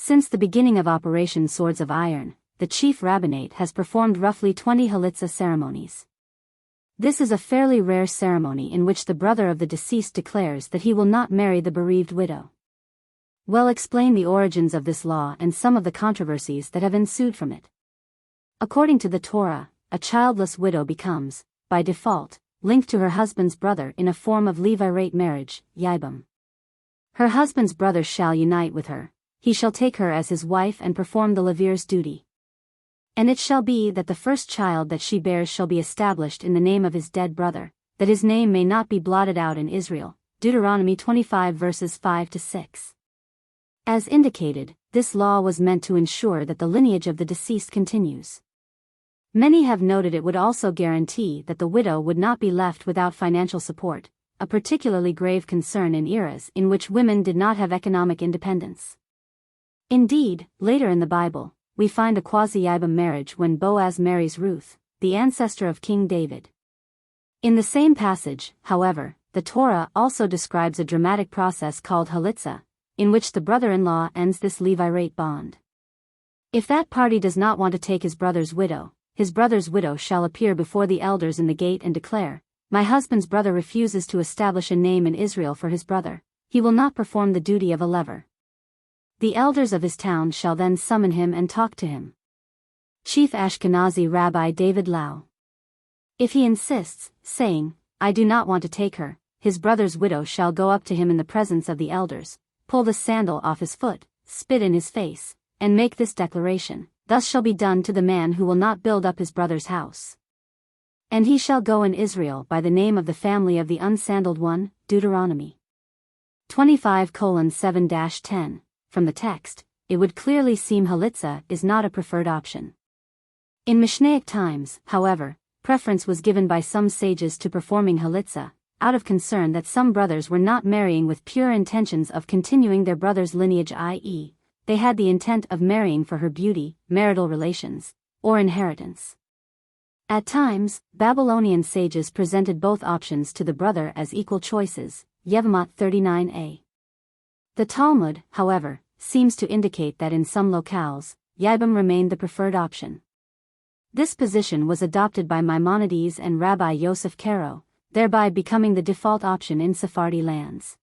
Since the beginning of Operation Swords of Iron, the chief rabbinate has performed roughly 20 Halitza ceremonies. This is a fairly rare ceremony in which the brother of the deceased declares that he will not marry the bereaved widow. We'll explain the origins of this law and some of the controversies that have ensued from it. According to the Torah, a childless widow becomes, by default, linked to her husband's brother in a form of Levirate marriage, Yibum. Her husband's brother shall unite with her, he shall take her as his wife and perform the Levirate's duty. And it shall be that the first child that she bears shall be established in the name of his dead brother, that his name may not be blotted out in Israel. Deuteronomy 25 verses 5-6. As indicated, this law was meant to ensure that the lineage of the deceased continues. Many have noted it would also guarantee that the widow would not be left without financial support, a particularly grave concern in eras in which women did not have economic independence. Indeed, later in the Bible, we find a quasi-Yibum marriage when Boaz marries Ruth, the ancestor of King David. In the same passage, however, the Torah also describes a dramatic process called Halitza, in which the brother-in-law ends this Levirate bond. If that party does not want to take his brother's widow shall appear before the elders in the gate and declare, "My husband's brother refuses to establish a name in Israel for his brother, he will not perform the duty of a lever." The elders of his town shall then summon him and talk to him. Chief Ashkenazi Rabbi David Lau. If he insists, saying, "I do not want to take her," his brother's widow shall go up to him in the presence of the elders, pull the sandal off his foot, spit in his face, and make this declaration, "Thus shall be done to the man who will not build up his brother's house. And he shall go in Israel by the name of the family of the unsandaled one." Deuteronomy 25:7-10. From the text, it would clearly seem Halitza is not a preferred option. In Mishnaic times, however, preference was given by some sages to performing Halitza, out of concern that some brothers were not marrying with pure intentions of continuing their brother's lineage, i.e., they had the intent of marrying for her beauty, marital relations, or inheritance. At times, Babylonian sages presented both options to the brother as equal choices, Yevamot 39a. The Talmud, however, seems to indicate that in some locales, Yibum remained the preferred option. This position was adopted by Maimonides and Rabbi Yosef Karo, thereby becoming the default option in Sephardi lands.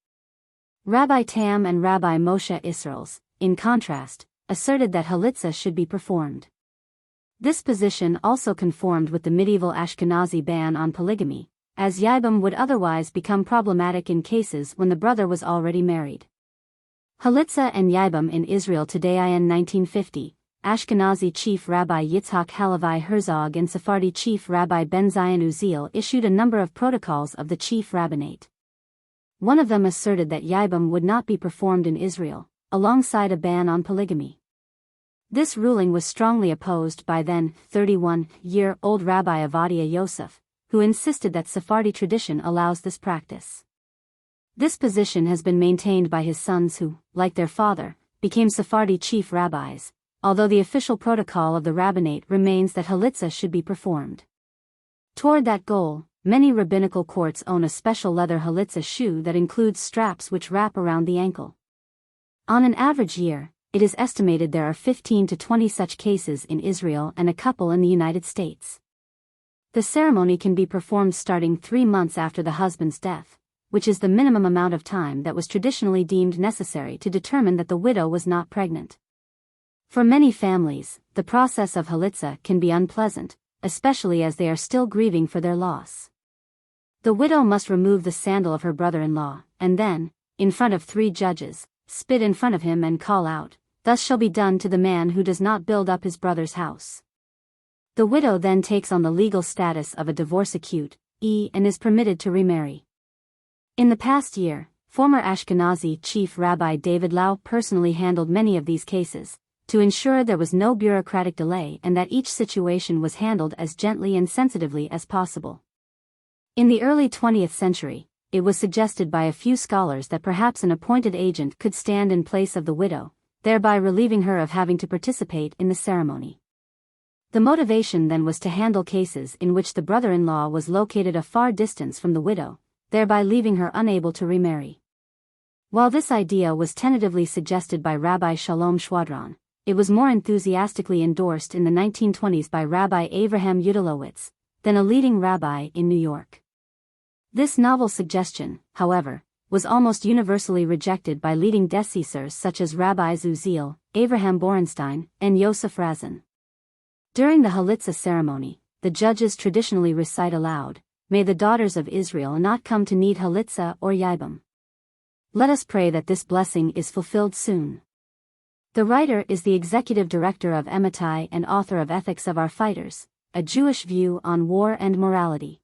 Rabbi Tam and Rabbi Moshe Israels, in contrast, asserted that Halitza should be performed. This position also conformed with the medieval Ashkenazi ban on polygamy, as Yibum would otherwise become problematic in cases when the brother was already married. Halitza and Yibum in Israel today. In 1950, Ashkenazi Chief Rabbi Yitzhak Halevi Herzog and Sephardi Chief Rabbi Ben Zion Uziel issued a number of protocols of the Chief Rabbinate. One of them asserted that Yibum would not be performed in Israel, alongside a ban on polygamy. This ruling was strongly opposed by then 31-year-old Rabbi Avadia Yosef, who insisted that Sephardi tradition allows this practice. This position has been maintained by his sons who, like their father, became Sephardi chief rabbis, although the official protocol of the rabbinate remains that Halitza should be performed. Toward that goal, many rabbinical courts own a special leather Halitza shoe that includes straps which wrap around the ankle. On an average year, it is estimated there are 15 to 20 such cases in Israel and a couple in the United States. The ceremony can be performed starting 3 months after the husband's death, which is the minimum amount of time that was traditionally deemed necessary to determine that the widow was not pregnant. For many families, the process of Halitza can be unpleasant, especially as they are still grieving for their loss. The widow must remove the sandal of her brother-in-law, and then, in front of 3 judges, spit in front of him and call out, "Thus shall be done to the man who does not build up his brother's house." The widow then takes on the legal status of a divorcee and is permitted to remarry. In the past year, former Ashkenazi Chief Rabbi David Lau personally handled many of these cases, to ensure there was no bureaucratic delay and that each situation was handled as gently and sensitively as possible. In the early 20th century, it was suggested by a few scholars that perhaps an appointed agent could stand in place of the widow, thereby relieving her of having to participate in the ceremony. The motivation then was to handle cases in which the brother-in-law was located a far distance from the widow, thereby leaving her unable to remarry. While this idea was tentatively suggested by Rabbi Shalom Schwadron, it was more enthusiastically endorsed in the 1920s by Rabbi Avraham Yudilowitz, then a leading rabbi in New York. This novel suggestion, however, was almost universally rejected by leading decisors such as Rabbis Uziel, Avraham Borenstein, and Yosef Razin. During the Halitza ceremony, the judges traditionally recite aloud, "May the daughters of Israel not come to need Halitza or Yibum." Let us pray that this blessing is fulfilled soon. The writer is the executive director of Emitai and author of Ethics of Our Fighters, a Jewish view on war and morality.